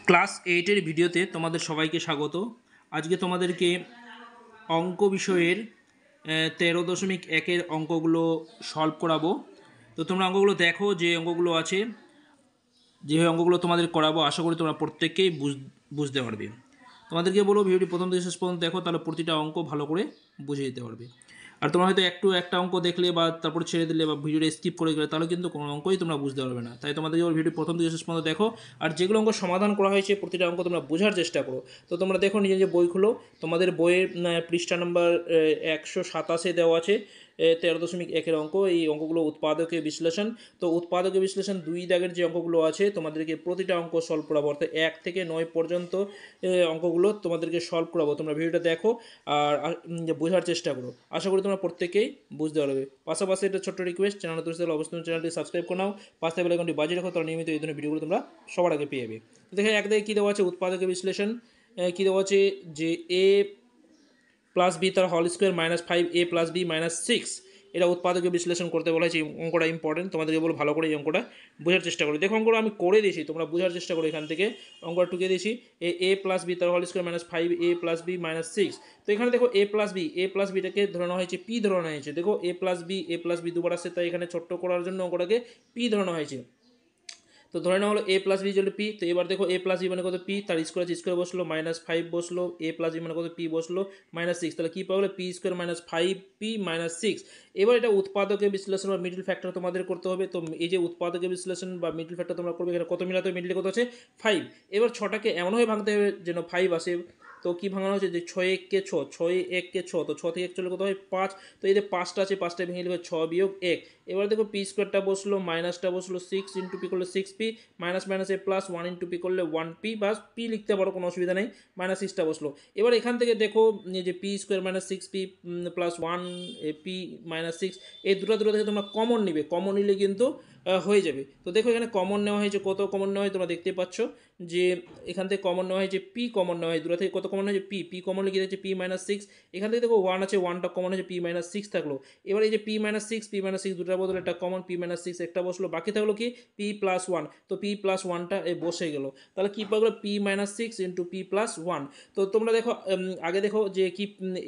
Class 8-এর ভিডিওতে তোমাদের সবাইকে স্বাগত। আজকে তোমাদেরকে অঙ্ক বিষয়ের 13.1-এর অঙ্কগুলো সলভ করাবো। তো তোমরা অঙ্কগুলো দেখো, যে অঙ্কগুলো আছে, যে অঙ্কগুলো তোমাদের করাবো, আশা করি তোমরা প্রত্যেককেই বুঝতে পারবে। তোমাদেরকে বলবো ভিডিওটি প্রথম থেকে শেষ পর্যন্ত দেখো, তাহলে প্রতিটা অঙ্ক ভালো করে বুঝে দিতে পারবে। আর তোমরা হয়তো একটা অঙ্ক দেখলে বা তারপর ছেড়ে দিলে বা ভিডিওটা স্কিপ করে গেলে, তাহলে কিন্তু কোনো অঙ্কই তোমরা বুঝতে পারবে না। তাই তোমাদেরকে ভিডিও প্রথম থেকে শেষ পর্যন্ত দেখো, আর যেগুলো অঙ্ক সমাধান করা হয়েছে প্রতিটা অঙ্ক তোমরা বোঝার চেষ্টা করো। তো তোমরা দেখো নিজে যে বই খুলো, তোমাদের বইয়ের পৃষ্ঠা নম্বর 127 দেওয়া আছে 13.1-এর অঙ্ক। এই অঙ্কগুলো উৎপাদকের বিশ্লেষণ। তো উৎপাদকের বিশ্লেষণ 2 দাগের যে অঙ্কগুলো আছে, তোমাদেরকে প্রতিটা অঙ্ক সলভ করাবো, অর্থাৎ 1 থেকে 9 পর্যন্ত অঙ্কগুলো তোমাদেরকে সলভ করাবো। তোমরা ভিডিওটা দেখো আর বোঝার চেষ্টা করো, আশা করি তোমরা প্রত্যেকেই বুঝতে পারবে। পাশাপাশি একটা ছোট্ট রিকোয়েস্ট, চ্যানেল তৈরি অবশ্যই চ্যানেলটি সাবস্ক্রাইব করে নাও, পাশে বেল আইকনটি বাজিয়ে রাখো, তাহলে নিয়মিত এই ধরনের ভিডিওগুলো তোমরা সবার আগে পেয়ে যাবে। দেখে এক দিকে কী দেওয়া আছে, উৎপাদকের বিশ্লেষণ কী দেওয়া আছে, যে এ প্লাস বি তার whole square -5 a plus b -6, এটা উৎপাদকের বিশ্লেষণ করতে বলা হয়েছে। এই অঙ্কটা ইম্পর্টেন্ট, তোমাদেরকে বলো ভালো করে এই অঙ্কটা বোঝার চেষ্টা করো। দেখো অঙ্কটা আমি করে দিয়েছি, তোমরা বোঝার চেষ্টা করো। এখান থেকে অঙ্কটা টুকে দিয়েছি, এ প্লাস বি তার whole square -5 a plus b -6। তো এখানে দেখো এ প্লাস বিটাকে ধরানো হয়েছে পি ধরানো হয়েছে। দেখো এ প্লাস বি দুবার আসছে, তাই এখানে ছোট্ট করার জন্য অঙ্কটাকে পি ধরানো হয়েছে। তো ধরে নেওয়া হলো a plus b equal to p. তো এবার দেখো এ প্লাস বি মানে কত পি, তার স্কোয়ার বসলো -5 বসলো, এ প্লাস বি মানে কত পি বসলো -6, তাহলে কী পাবো পি স্কোয়ার -5p -6। এবার এটা উৎপাদকের বিশ্লেষণ বা মিডল ফ্যাক্টর তোমাদের করতে হবে। তো এই যে উৎপাদকের বিশ্লেষণ বা মিডল ফ্যাক্টর তোমরা করবে, এখানে কত মিলাতে হবে, মিডলে কত আছে 5। এবার 6টাকে এমনভাবে ভাঙতে হবে যেন 5 আসে। তো কী ভাঙানো হচ্ছে, যে 6 1 6, 6 1 6, তো 6 থেকে 1 চলে কত হয় 5। তো এই যে 5টা আছে, 5টা ভেঙে লিখবে 6 বিয়োগ 1। এবার দেখো পি স্কোয়ারটা বসলো, মাইনাসটা বসলো 6 ইন্টু পি করলে 6p, মাইনাস এ প্লাস 1 ইন্টু পি করলে 1p, বা পি লিখতে পারো, কোনো অসুবিধা নেই। -6টা বসলো। এবার এখান থেকে দেখো যে P square -6p plus 1 P -6, এই দুটো থেকে তোমরা কমন নিবে, কমন নিলে কিন্তু হয়ে যাবে। তো দেখো এখানে কমন নেওয়া হয়েছে, কত কমন নেওয়া হয় তোমরা দেখতে পাচ্ছ, যে এখান থেকে কমন নেওয়া হয়েছে পি, কমন নেওয়া হয় দুটো থেকে, কত কমন হয়েছে পি কমন লিখে দিয়েছে পি -6। এখান থেকে দেখো 1 আছে, 1টা কমন হয়েছে, পি -6 থাকলো। এবার এই যে পি -6 দুটার বদলে একটা কমন, পি -6 একটা বসলো, বাকি থাকলো কি পি প্লাস 1। তো পি প্লাস 1টা বসে গেল, তাহলে কি পাওয়া গেলো পি -6 ইন্টু পি প্লাস 1। তো তোমরা দেখো আগে দেখো যে কি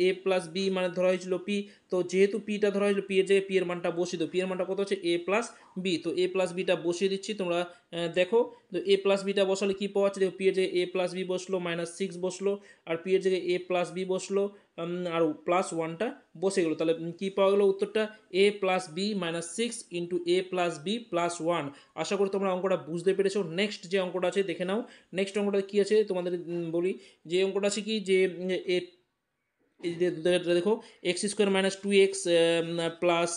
এ প্লাস বি মানে ধরা হয়েছিল পি, তো যেহেতু পিটা ধরা হয়েছিল, পি এর জায়গায় পি এর মানটা বসিয়ে দাও। পি এর মানটা কত হচ্ছে এ প্লাস বি, তো এ প্লাস বিটা বসিয়ে দিচ্ছি। তোমরা দেখো, তো এ প্লাস বিটা বসালে কী পাওয়া যাচ্ছে, দেখো পি এর জায়গায় এ প্লাস বি বসলো, -6 বসলো, আর পি এর জায়গায় এ প্লাস বি বসলো, আর প্লাস 1টা বসে গেলো। তাহলে কী পাওয়া গেলো উত্তরটা এ প্লাস বি -6 ইন্টু এ প্লাস বি প্লাস 1। আশা করি তোমরা অঙ্কটা বুঝতে পেরেছো। নেক্সট যে অঙ্কটা আছে দেখে নাও। নেক্সট অঙ্কটা কী আছে তোমাদের বলি, যে অঙ্কটা আছে কি, যে এই যে দেখো x square -2x plus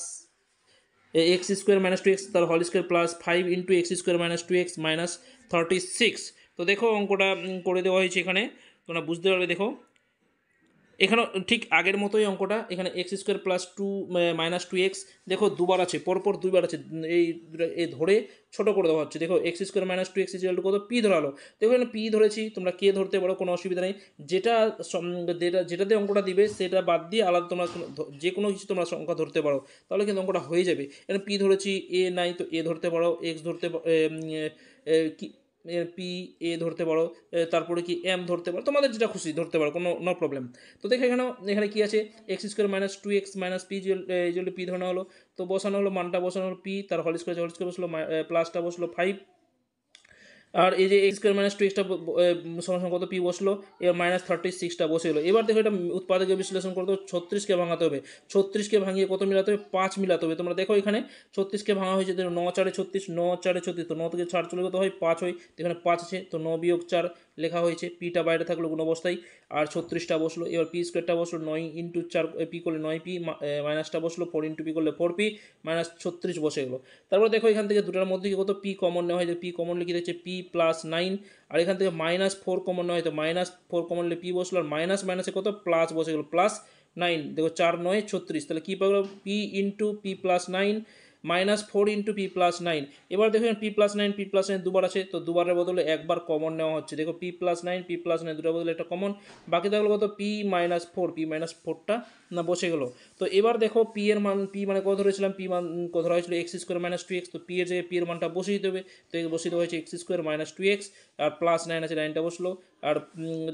x square -2x তার whole square plus 5 into x square -2x -36। তো দেখো অঙ্কটা করে দেওয়া হয়েছে এখানে, তোমরা বুঝতে পারবে। দেখো এখানেও ঠিক আগের মতোই অঙ্কটা, এখানে এক্স স্কোয়ার প্লাস -2x দেখো দুবার আছে, পরপর দুইবার আছে, এই ধরে ছোট করে দেওয়া হচ্ছে। দেখো x square -2x equal to কত পি ধরালো। দেখো এখানে পি ধরেছি, তোমরা কে ধরতে পারো, কোনো অসুবিধা নেই। যেটাতে অঙ্কটা দিবে সেটা বাদ দিয়ে আলাদা তোমরা যে কোনো কিছু তোমরা সংখ্যা ধরতে পারো, তাহলে কিন্তু অঙ্কটা হয়ে যাবে। এখানে পি ধরেছি, এ নাই তো এ ধরতে পারো, এক্স ধরতে কি পি এ ধরতে পারো, তারপরে কি এম ধরতে পারো, তোমাদের যেটা খুশি ধরতে পারো, কোনো নো প্রবলেম। তো দেখো এখানে কি আছে, x square -2x P equal P ধরানো হলো। তো বসানো হলো, মানটা বসানো হলো পি, তার হোল স্কোয়ার বসলো, প্লাসটা বসলো 5, আর এই যে এক্স স্কোয়ার -2xটা সমান কত পি বসলো, এবার -36টা বসে গেলো। এবার দেখো এটা উৎপাদকের বিশ্লেষণ করতে হবে, 36কে ভাঙাতে হবে। 36কে ভাঙিয়ে কত মিলাতে হবে, 5 মিলাতে হবে। তোমরা দেখো এখানে 36কে ভাঙা হয়েছে, 9 4 36, 9 4 36, তো 9 থেকে 4 চলে কত হয় 5 হয়, এখানে 5 আছে, তো 9 বিয়োগ 4 লেখা হয়েছে, পিটা বাইরে থাকলো কোন অবস্থায়, আর 36টা বসলো। এবার পি স্কোয়ারটা বসলো 9 ইন্টু 4 পি করলে 9p, মাইনাসটা বসলো 4 ইন্টু পি করলে 4p, -36 বসে গেলো। তারপর দেখো এখান থেকে দুটার মধ্যে কত পি কমন নেওয়া হয়, যে পি কমন লিখে দিচ্ছে পি প্লাস 9, আর এখান থেকে -4 কমন নেওয়া হয়, তো -4 কমন নিলে পি বসলো, আর মাইনাসে কত প্লাস বসে গেলো +9। দেখো 4 9 36, তাহলে কী পাবো P into P plus 9 -4 into P plus 9। এবার দেখো পি প্লাস 9 দুবার আছে, তো দুবারের বদলে একবার কমন নেওয়া হচ্ছে। দেখো পি প্লাস 9 দুটার বদলে একটা কমন, বাকি থাকলো কত পি -4, পি -4টা না বসে গেলো। তো এবার দেখো পি এর মান, পি মানে কত ধরেছিলাম, পি মান কত ধরা হয়েছিল x square minus two x. তো পি এর জায়গায় পি এর মানটা বসিয়ে দিতে হবে। তো বসিয়ে দেওয়া হয়েছে x square minus two x, আর প্লাস নাইন আছে, নাইনটা বসলো। আর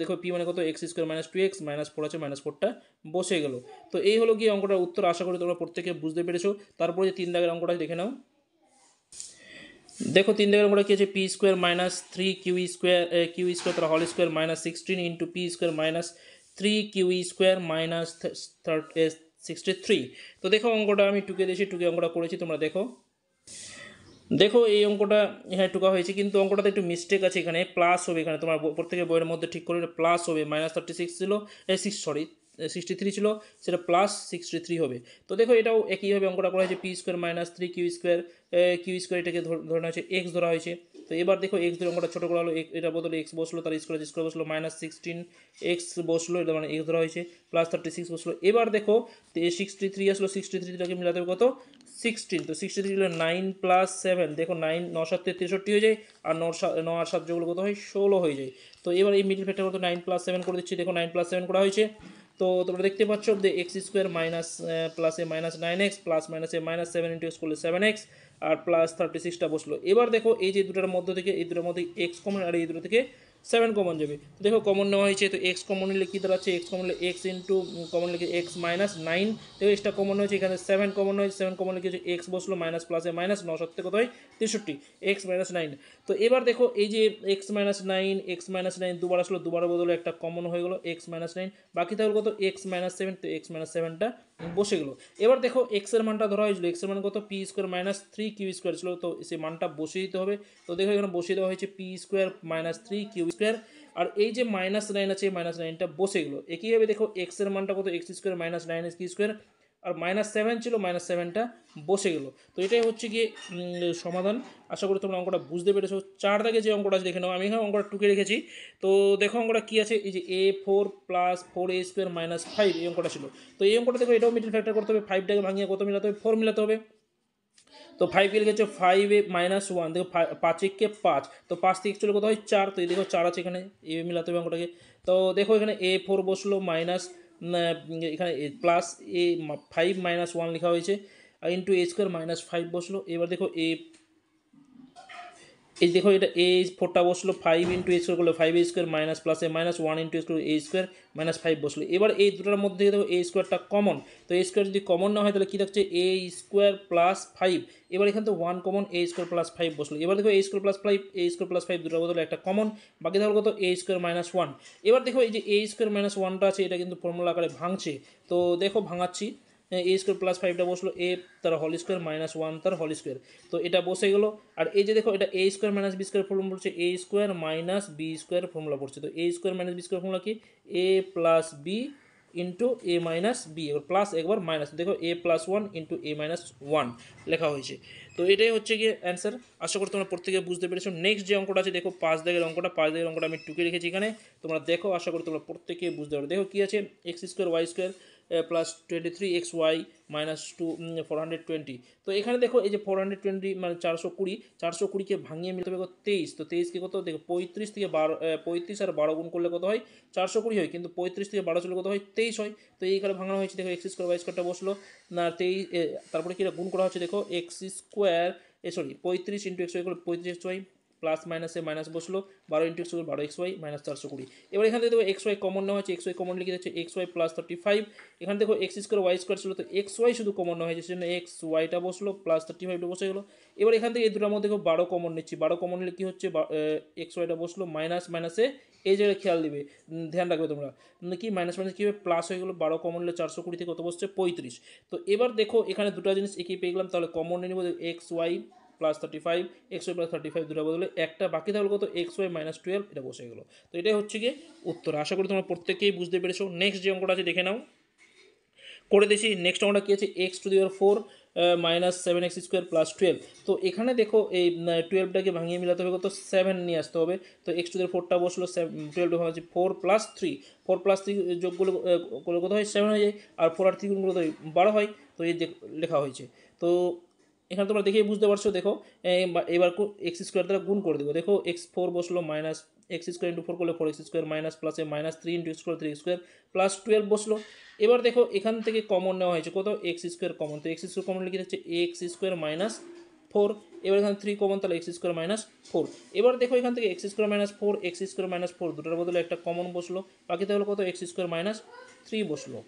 দেখো পি মানে কত x square minus two x, minus four আছে, মাইনাস ফোরটা বসে গেলো। তো এই হলো গিয়ে অঙ্কটার উত্তর। আশা করি তোমরা প্রত্যেকে বুঝতে পেরেছো। তারপরে যে 3 দাগের অঙ্কটা দেখে নাও। দেখো 3 দাগের অঙ্কটা কি আছে, p square minus three q square তার whole square minus 16 into p square minus three q square minus 63। তো দেখো অঙ্কটা আমি টুকে দিয়েছি, টুকে অঙ্কটা করেছি, তোমরা দেখো। দেখো এই অঙ্কটা হ্যাঁ টুকা হয়েছে, কিন্তু অঙ্কটাতে একটু মিস্টেক আছে, এখানে প্লাস হবে। এখানে তোমার প্রত্যেকের বইয়ের মধ্যে ঠিক করে প্লাস হবে। মাইনাস 36 ছিল, 63 ছিল, সেটা প্লাস 63 হবে। তো দেখো এটাও একইভাবে অঙ্কটা করা হয়েছে, p square minus three q square এটাকে ধরে নেওয়া হয়েছে, এক্স ধরা হয়েছে। তো এবার দেখো এক্স ধরে অঙ্কটা ছোটো করা হলো, এটা বদলে এক্স বসলো, তার স্কোয়ার বসলো, মাইনাস 16 এক্স বসলো, এটা মানে এক্স ধরা হয়েছে, প্লাস 36 বসলো। এবার দেখো 63 আসলো, 63টাকে মিলাতে হবে কত 16। তো 63 হলো 9 প্লাস 7, দেখো 9 9 7 63 হয়ে যায়, আর 9 আর 7 যোগ কত হয় 16 হয়ে যায়। তো এবার এই মিডিল ফ্যাক্টর কত 9 প্লাস 7 করে দিচ্ছি। দেখো 9 প্লাস 7 করা হয়েছে। তো তোমরা দেখতে পাচ্ছ যে এক্স স্কোয়ার মাইনাস প্লাসে মাইনাস 9x প্লাস মাইনাসে মাইনাস 7 ইন্টু এক্স করলে 7x, আর প্লাস 36টা বসলো। এবার দেখো এই যে দুটোর মধ্যে থেকে, এই দুটোর মধ্যে এক্স কমন, আর এই দুটো থেকে 7 কমন যাবে। তো দেখো কমন নেওয়া হয়েছে, তো এক্স কমন নিলে কী দাঁড়াচ্ছে, এক্স কমন নিলে এক্স ইন্টু কমন লিখে এক্স মাইনাস 9। দেখো এক্সটা কমন হয়েছে, এখানে 7 কমন হয়েছে, 7 কমন লিখে এক্স বসলো, মাইনাস প্লাসে মাইনাস 9 7 কত হয় 63, এক্স মাইনাস 9। তো এবার দেখো এই যে এক্স মাইনাস 9 দুবার আসলো, দুবারের বদলে একটা কমন হয়ে গেলো এক্স মাইনাস 9, বাকি তাহলে কত এক্স মাইনাস 7। তো এক্স মাইনাস 7টা বসে গেলো। এবার দেখো এক্স এর মানটা ধরা হয়েছিল, এক্স এর মান কত p square minus three q square ছিল, তো সেই মানটা বসিয়ে দিতে হবে। তো দেখো এখানে বসিয়ে দেওয়া হয়েছে p square minus three q square, আর এই যে মাইনাস 9 আছে, মাইনাস 9টা বসে গেলো। একইভাবে দেখো এক্স এর মানটা কত x square minus 9 q square, আর মাইনাস 7 ছিল, মাইনাস 7টা বসে গেলো। তো এটাই হচ্ছে গিয়ে সমাধান। আশা করি তোমরা অঙ্কটা বুঝতে পেরেছো। 4 দাগে যে অঙ্কটা আছে দেখে নাও, আমি এখানে অঙ্কটা টুকে রেখেছি। তো দেখো অঙ্কটা কী আছে, এই যে a4 plus 4a square minus 5, এই অঙ্কটা ছিল। তো এই অঙ্কটা দেখো এটাও মিডল ফ্যাক্টর করতে হবে, 5টাকে ভাঙিয়ে কত মিলাতে হবে 4 মিলাতে হবে। তো 5 লিখেছে 5a মাইনাস 1, দেখো 5 কে 5, তো 5 থেকে চলে কত হয় 4, তো এই দেখো 4 আছে এখানে, এ মিলাতে হবে অঙ্কটাকে। তো দেখো এখানে a4 বসলো মাইনাস, এখানে প্লাস এ 5 মাইনাস 1 লেখা হয়েছে, আর ইন্টু এ স্কোয়ার মাইনাস 5 বসলো। এবার দেখো এই দেখো এটা এ 4টা বসলো, 5 ইন্টু এ স্কোয়ার করলে 5a স্কোয়ার মাইনাস প্লাসে মাইনাস 1 ইন্টু স্কোয়ার এ স্কোয়ার মাইনাস 5 বসলো। এবার এই দুটোর মধ্যে দেখো এ স্কোয়ারটা কমন, তো এ স্কোয়ার যদি কমন না হয় তাহলে কী থাকছে এ স্কোয়ার প্লাস 5। এবার এখান থেকে 1 কমন, এ স্কোয়ার প্লাস 5 বসলো। এবার দেখো এ স্কোয়ার প্লাস 5, এ স্কোয়ার প্লাস 5 দুটোর বদলে একটা কমন, বাকি তাহলে কত এ স্কোয়ার মাইনাস 1। এবার দেখো এই যে এ স্কোয়ার মাইনাস 1টা আছে, এটা কিন্তু ফর্মুলা আকারে ভাঙছে। তো দেখো ভাঙাচ্ছি, এ স্কোয়ার প্লাস 5টা বসলো, এ তার হোল স্কোয়ার মাইনাস 1 তার হোল স্কোয়ার, তো এটা বসে গেলো। আর এই যে দেখো এটা a square minus b square formula পড়ছে, a square minus b square formula পড়ছে। তো a square minus b square formula কি, a plus b into a minus b, এবার প্লাস একবার মাইনাস, দেখো a plus 1 into a minus 1 লেখা হয়েছে। তো এটাই হচ্ছে গিয়ে অ্যান্সার। আশা করি তোমরা প্রত্যেকে বুঝতে পেরেছো। নেক্সট যে অঙ্কটা আছে দেখো 5 দাগের অঙ্কটা, 5 দাগের অঙ্কটা আমি টুকে রেখেছি এখানে, তোমরা দেখো। আশা করি তোমরা প্রত্যেকে বুঝতে পারো। দেখো কী আছে, x square y square plus 23xy minus 420। তো এখানে দেখো এই যে 420 মানে 420, 420কে ভাঙিয়ে মিলতে হবে 23। তো 23কে কত দেখো 35 থেকে 12, 35 আর 12 গুণ করলে কত হয় 420 হয়, কিন্তু 35 থেকে 12 চলে কত হয় 23 হয়। তো এইখানে ভাঙানো হয়েছে, দেখো এক্স স্কোয়ার ওয়াই স্কোয়ারটা বসলো না 23, তারপরে কি গুণ করা হচ্ছে, দেখো x square 35 into x y করলে 35xy প্লাস মাইনাসে মাইনাস বসলো, 12 ইন্টু এক্স 12xy মাইনাস 420। এবার এখান থেকে দেখো এক্স ওয়াই কমন নেওয়া হয়েছে, এক্স ওয়াই কমন লিখে যাচ্ছে এক্স ওয়াই প্লাস 35। এখানে দেখো এক্স স্কোয়ার ওয়াই স্কোয়ার ছিল, তো এক্স ওয়াই শুধু কমন নেওয়া হয়েছে, সেজন্য এক্স ওয়াইটা বসলো প্লাস 35টা বসে গেলো। এবার এখান থেকে এই দুটোর মধ্যে দেখো 12 কমন নিচ্ছি, 12 কমন নিলে কী হচ্ছে, এক্স ওয়াইটা বসলো মাইনাস মাইনাসে, এই জায়গায় খেয়াল দিবে, ধ্যান রাখবে তোমরা কি মাইনাস মাইনাস কী হবে প্লাস হয়ে গেলো, 12 কমন নিলে 420 থেকে কত বসছে 35। তো এবার দেখো এখানে দুটো জিনিস একই পেয়ে গেলাম, তাহলে কমন নিয়ে নেবো x y plus 35, x y plus 35 দুটো বদলে একটা, বাকি তাহলে কত এক্স ওয়াই মাইনাস 12, এটা বসে গেলো। তো এটাই হচ্ছে গিয়ে উত্তর। আশা করি তোমরা প্রত্যেকেই বুঝতে পেরেছো। নেক্সট যে অঙ্কটা আছে দেখে নাও, করে দিয়েছি। নেক্সট অঙ্কটা কী আছে, x two the power 4 minus 7x square plus 12। তো এখানে দেখো এই 12টাকে ভাঙিয়ে মিলাতে হবে কত 7 নিয়ে আসতে হবে। তো এক্স টু দি 4টা বসলো, 12 ভাঙা হচ্ছে 4 প্লাস 3, 4 প্লাস 3 যোগগুলো করলে কত হয় 7 হয়ে যায়, আর 4 আর 3 গুণগুলো তো 12 হয়। তো এই যে লেখা হয়েছে। তো এখানে তোমরা দেখেই বুঝতে পারছো। দেখো এবার এক্স স্কোয়ার দ্বারা গুণ করে দেবো। দেখো x4 বসলো মাইনাস এক্স স্কোয়ার ইন্টু 4 করলে 4x স্কোয়ার মাইনাস প্লাসে minus 3 into x square 3x square plus 12 বসলো। এবার দেখো এখান থেকে কমন নেওয়া হয়েছে কত, এক্স স্কোয়ার কমন, তো এক্স স্কোয়ার কমন লিখে হচ্ছে এক্স স্কোয়ার মাইনাস 4। এবার এখানে 3 কমন, তাহলে এক্স স্কোয়ার মাইনাস 4। এবার দেখো এখান থেকে x square minus 4 x square minus 4 দুটোর বদলে একটা কমন বসলো, বাকিতে হলো কত এক্স স্কোয়ার মাইনাস 3 বসলো।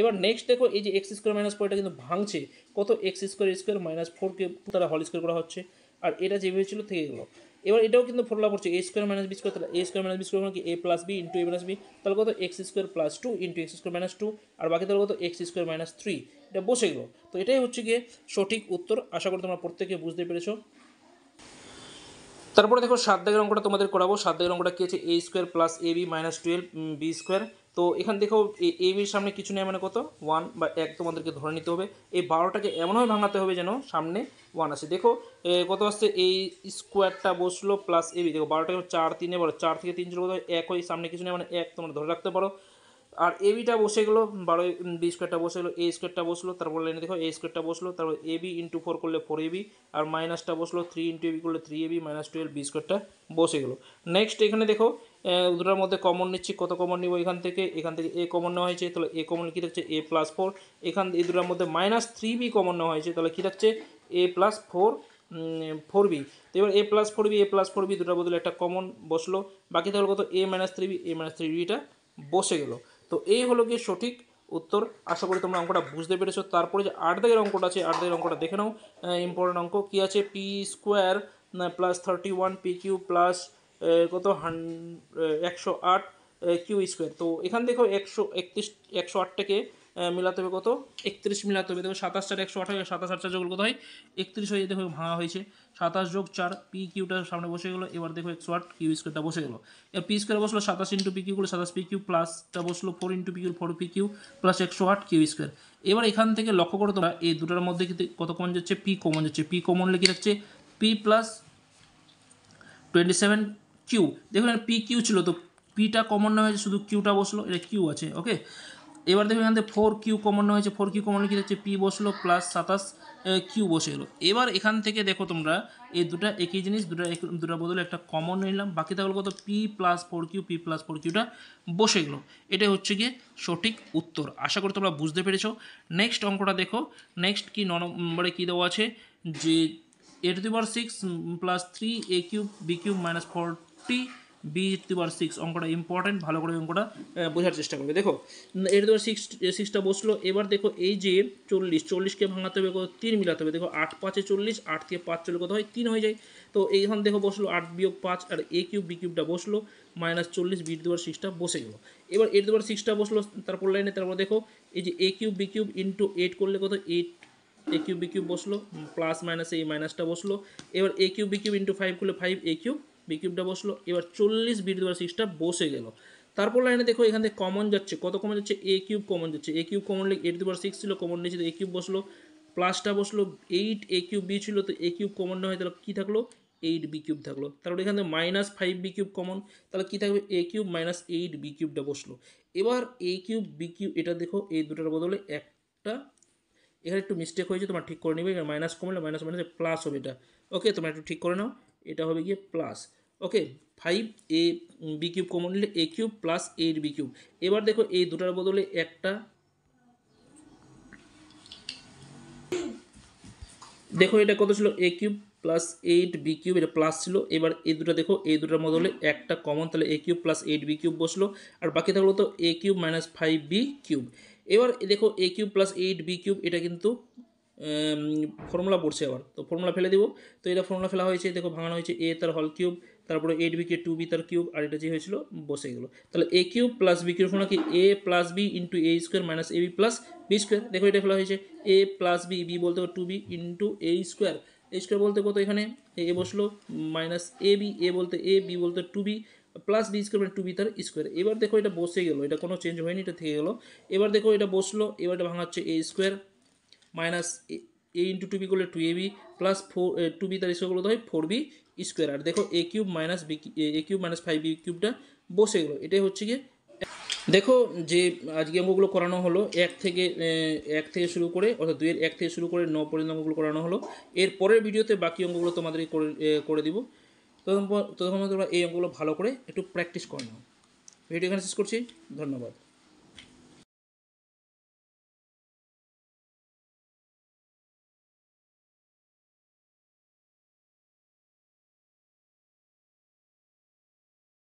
এবার নেক্সট দেখো এই যে এক্স স্কোয়ার মাইনাস 4 এটা কিন্তু ভাঙছে, কত এক্স স্কোয়ার মাইনাস 4কে তারা হোল স্কোয়ার করা হচ্ছে, আর এটা যেভাবে ছিল থেকে গেলো। এবার এটাও কিন্তু ফর্মুলা করছে এ স্কোয়ার মাইনাস বি স্কোয়ার, তাহলে এ স্কোয়ার মাইনাস বি স্কোয়ার মানে কি a plus b into a minus B, তাহলে কত x square plus 2 into x square minus 2, আর বাকি তাহলে কত এক্স স্কোয়ার মাইনাস 3, এটা বসে গেলো। তো এটাই হচ্ছে গিয়ে সঠিক উত্তর। আশা করি তোমরা প্রত্যেকে বুঝতে পেরেছো। তারপরে দেখো 7 দাগের অঙ্কটা তোমাদের করাবো। 7 দাগের অঙ্কটা কী আছে, এ square plus A B minus 12 B square. তো এখান দেখো এ বির সামনে কিছু নেই মানে কত 1 বা 1 তোমাদেরকে ধরে নিতে হবে। এই 12টাকে এমনভাবে ভাঙাতে হবে যেন সামনে 1 আসে। দেখো কত আসছে, এই স্কোয়ারটা বসলো প্লাস এ বি, দেখো 12টাকে 4 3 বলো, 4 থেকে 3 চলে কোথায় 1 হয়, সামনে কিছু নেই মানে 1 তোমরা ধরে রাখতে পারো। আর এ বিটা বসে গেলো 12, বি স্কোয়ারটা বসে গেলো, এ স্কোয়ারটা বসলো, তারপর লাইনে দেখো এ স্কোয়ারটা বসলো, তারপর এ বি ইন্টু 4 করলে 4 এ বি, আর মাইনাসটা বসলো 3 ইন্টু এ বি করলে 3 এ বি মাইনাস 12 বি স্কোয়ারটা বসে গেলো। নেক্সট এখানে দেখো দুটোর মধ্যে কমন নিচ্ছি, কত কমন নিব, এখান থেকে এ কমন নেওয়া হয়েছে, তাহলে এ কমন কী থাকছে এ প্লাস 4, এখান এই দুটোর মধ্যে মাইনাস 3 বি কমন নেওয়া হয়েছে, তাহলে কী থাকছে এ প্লাস 4 বি। তো এবার এ প্লাস 4 বি দুটোর বদলে একটা কমন বসলো, বাকি তাহলে কত এ মাইনাস 3 বি, এ মাইনাস 3 বিটা বসে গেলো। তো এই হলো গিয়ে সঠিক উত্তর। আশা করি তোমরা অঙ্কটা বুঝতে পেরেছো। তারপরে যে 8 দাগের অঙ্কটা আছে, 8 দাগের অঙ্কটা দেখে নাও, ইম্পর্টেন্ট অঙ্ক কী আছে, p square plus 31 p q plus কত 108 কিউ স্কোয়ার। তো এখান দেখো 108টাকে মিলাতে হবে কত 31 মিলাতে হবে। দেখো 27 4 108 হয়, 27 8 যোগ কত হয় 31 হয়ে, দেখো ভাঙা হয়েছে 27 যোগ 4, পি কিউটা সামনে বসে গেলো। এবার দেখো 108 কিউ স্কোয়ারটা বসে গেলো। এর পি স্কোয়ার বসলো 27 ইন্টু পি কিউ করলে 27 পি কিউ প্লাসটা বসলো 4 into p q 4 p q plus 108 q square. এবার এখান থেকে লক্ষ্য করো তোমরা এই দুটোর মধ্যে কত কমন যাচ্ছে, পি কমন যাচ্ছে, পি কমন লিখে রাখছে পি প্লাস 27 কিউ। দেখো এখানে পি কিউ ছিল, তো পিটা কমন নেওয়া হয়েছে, শুধু কিউটা বসলো, এটা কিউ আছে ওকে। এবার দেখো এখান থেকে 4 কিউ কমন নেওয়া হয়েছে, 4 কিউ কমন লিখে যাচ্ছে পি বসলো প্লাস 27 কিউ বসে গেলো। এবার এখান থেকে দেখো তোমরা এই দুটা একই জিনিস, দুটা বদলে একটা কমন নিলাম, বাকি তাহলে কত p plus 4 q, p plus 4 কিউটা বসে গেলো। এটাই হচ্ছে গিয়ে সঠিক উত্তর। আশা করি তোমরা বুঝতে পেরেছো। নেক্সট অঙ্কটা দেখো, নেক্সট কি 9 নম্বরে কী দেওয়া আছে যে a to the power 6 plus 3 a cube b cube minus 40 b to the power 6। অঙ্কটা ইম্পর্টেন্ট, ভালো করে অঙ্কটা বোঝার চেষ্টা করবে। দেখো এ টু দি পাওয়ার 6টা বসলো। এবার দেখো এই যে 40কে ভাঙাতে হবে কত 3 মিলাতে হবে। দেখো 8 5 40, 8 থেকে 5 চলে কত হয় 3 হয়ে যায়। তো এইখান দেখো বসলো 8 বিয়োগ 5, আর এ কিউব বি কিউবটা বসলো মাইনাস 40 বি টু দি পাওয়ার 6টা বসে গেলো। এবার এ টু দি পাওয়ার 6টা বসলো, তারপর লাইনে তারপর দেখো এই যে এ কিউব বি কিউব ইন্টু 8 করলে কত 8 এ কিউব বি কিউব বসলো, প্লাস মাইনাস এই মাইনাসটা বসলো। এবার এ কিউব বি কিউব ইন্টু 5 করলে 5 এ কিউব বি কিউবটা বসলো। এবার 40 বি টু দি পাওয়ার 6টা বসে গেল। তারপর লাইনে দেখো এখান থেকে কমন যাচ্ছে, কত কমন যাচ্ছে এ কিউব কমন যাচ্ছে, এ কিউব কমন লিখে এ টু দি পাওয়ার 6 ছিল, কমন নিয়েছে তো এ কিউব বসলো, প্লাসটা বসলো 8 এ কিউব বি ছিল, তো এ কিউব কমন না হয় তাহলে কী থাকলো 8 বি কিউব থাকলো। তারপর এখান থেকে মাইনাস 5 বি কিউব কমন, তাহলে কী থাকবে এ কিউব মাইনাস 8 বি কিউবটা বসলো। এবার এ কিউব বি কিউব এটা দেখো এই দুটোর বদলে একটা এখানে একটু মিস্টেক হয়েছে, তোমার ঠিক করে নিবে, মাইনাস কমলে মাইনাস মাইনাসে প্লাস হবে এটা ওকে, তোমরা একটু ঠিক করে নাও, এটা হবে গিয়ে plus okay. 5 A B cube common নিলে এ কিউব প্লাস 8 বি কিউব। এবার দেখো এই দুটার বদলে একটা, দেখো এটা কত ছিল এ কিউব প্লাস 8 বি কিউব, এটা প্লাস ছিল। এবার এই দুটো দেখো এই দুটার বদলে একটা কমন, তাহলে a cube plus 8 B cube বসলো, আর বাকি থাকলো তো এ কিউব মাইনাস 5 বি কিউব। এবার দেখো এ কিউব প্লাস 8 বি কিউব এটা কিন্তু ফর্মুলা পড়ছে আবার, তো ফর্মুলা ফেলে দিব। তো এটা ফর্মুলা ফেলা হয়েছে, দেখো ভাঙানো হয়েছে এ তার হল কিউব, তারপরে 8 বিকে 2 বি তার কিউব, আর এটা যে হয়েছিল বসে গেলো। তাহলে a cube plus b cube formula কি a plus b into a square minus a b plus b square. দেখো এটা ফেলা হয়েছে এ প্লাস বি, বি বলতে 2 B into a square, A square বলতে কত এখানে এ বসলো মাইনাস এ বি, এ বলতে এ, বি বলতে 2 বি প্লাস বি স্কোয়ার মানে 2 বি তার স্কোয়ার। এবার দেখো এটা বসে গেলো, এটা কোনো চেঞ্জ হয়নি, এটা থেকে গেলো। এবার দেখো এটা বসলো, এবার এটা ভাঙাচ্ছে এ স্কোয়ার মাইনাস এ ইন্টু 2 বি করলে 2 এ বি প্লাস 2 বি তার স্কোয়ার করলে হয় 4 বি স্কোয়ার। আর দেখো এ cube minus B A cube minus 5 B কিউবটা বসে গেলো। এটাই হচ্ছে গিয়ে দেখো যে আজকে অঙ্কগুলো করানো হলো 1 থেকে শুরু করে, অর্থাৎ 2 এর 1 থেকে শুরু করে 9 পর্যন্ত অঙ্কগুলো করানো হলো। এর পরের ভিডিওতে বাকি অঙ্কগুলো তোমাদেরকে করে দিব। ততক্ষণ তোমরা এই অঙ্কগুলো ভালো করে একটু প্র্যাকটিস করে নাও। ভিডিও এখানে শেষ করছি। ধন্যবাদ।